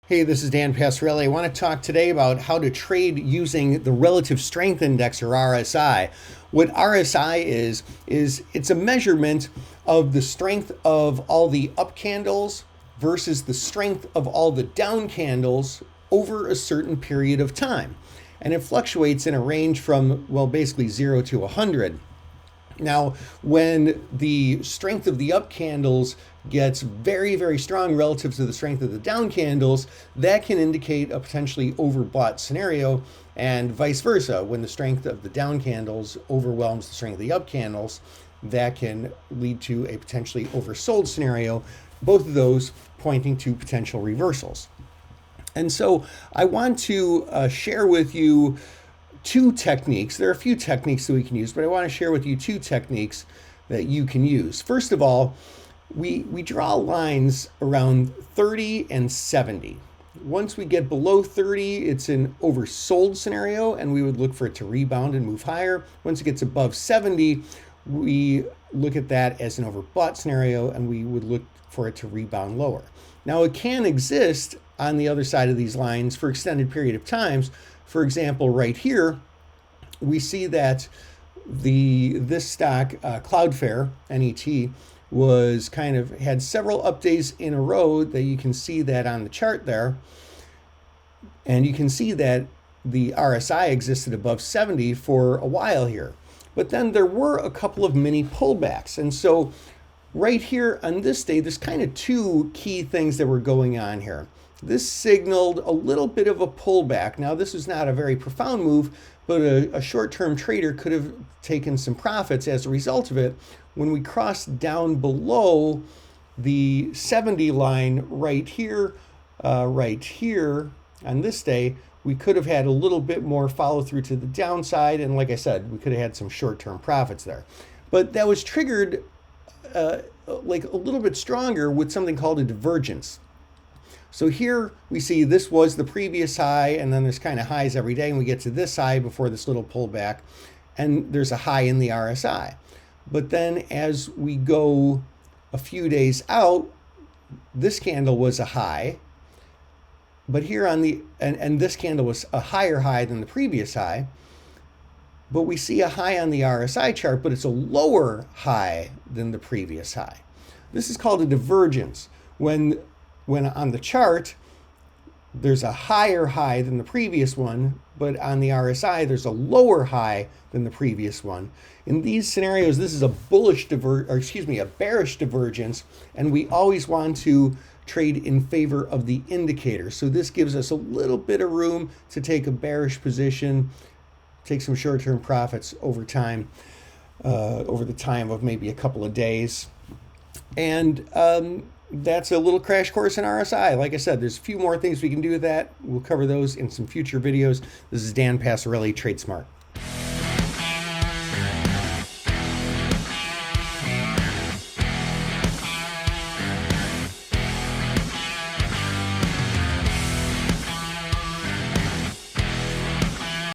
Hey, this is Dan Passarelli. I want to talk today about how to trade using the Relative Strength Index, or RSI. What RSI is it's a measurement of the strength of all the up candles versus the strength of all the down candles over a certain period of time. And it fluctuates in a range from, well, basically 0 to 100. Now, when the strength of the up candles gets very, very strong relative to the strength of the down candles, that can indicate a potentially overbought scenario, and vice versa. When the strength of the down candles overwhelms the strength of the up candles, that can lead to a potentially oversold scenario, both of those pointing to potential reversals. And so I want to share with you two techniques. There are a few techniques that we can use, but I want to share with you two techniques that you can use. First of all, we draw lines around 30 and 70. Once we get below 30, it's an oversold scenario, and we would look for it to rebound and move higher. Once it gets above 70, we look at that as an overbought scenario, and we would look for it to rebound lower. Now, it can exist on the other side of these lines for extended period of times. For example, right here, we see that this stock, Cloudflare, NET, was had several up days in a row that you can see that on the chart there. And you can see that the RSI existed above 70 for a while here. But then there were a couple of mini pullbacks. And so right here on this day, there's kind of two key things that were going on here. This signaled a little bit of a pullback. Now, this is not a very profound move, but a short-term trader could have taken some profits as a result of it. When we crossed down below the 70 line right here on this day, we could have had a little bit more follow through to the downside. And like I said, we could have had some short-term profits there. But that was triggered like a little bit stronger with something called a divergence. So here we see this was the previous high, and then there's kind of highs every day, and we get to this high before this little pullback, and there's a high in the RSI. But then as we go a few days out, this candle was a high, but here on the, and this candle was a higher high than the previous high, but we see a high on the RSI chart, but it's a lower high than the previous high. This is called a divergence. When on the chart, there's a higher high than the previous one, but on the RSI, there's a lower high than the previous one. In these scenarios, this is a bearish divergence, and we always want to trade in favor of the indicator. So this gives us a little bit of room to take a bearish position, take some short-term profits over time, over the time of maybe a couple of days. And that's a little crash course in RSI. Like I said, there's a few more things we can do with that. We'll cover those in some future videos. This is Dan Passarelli, Trade Smart.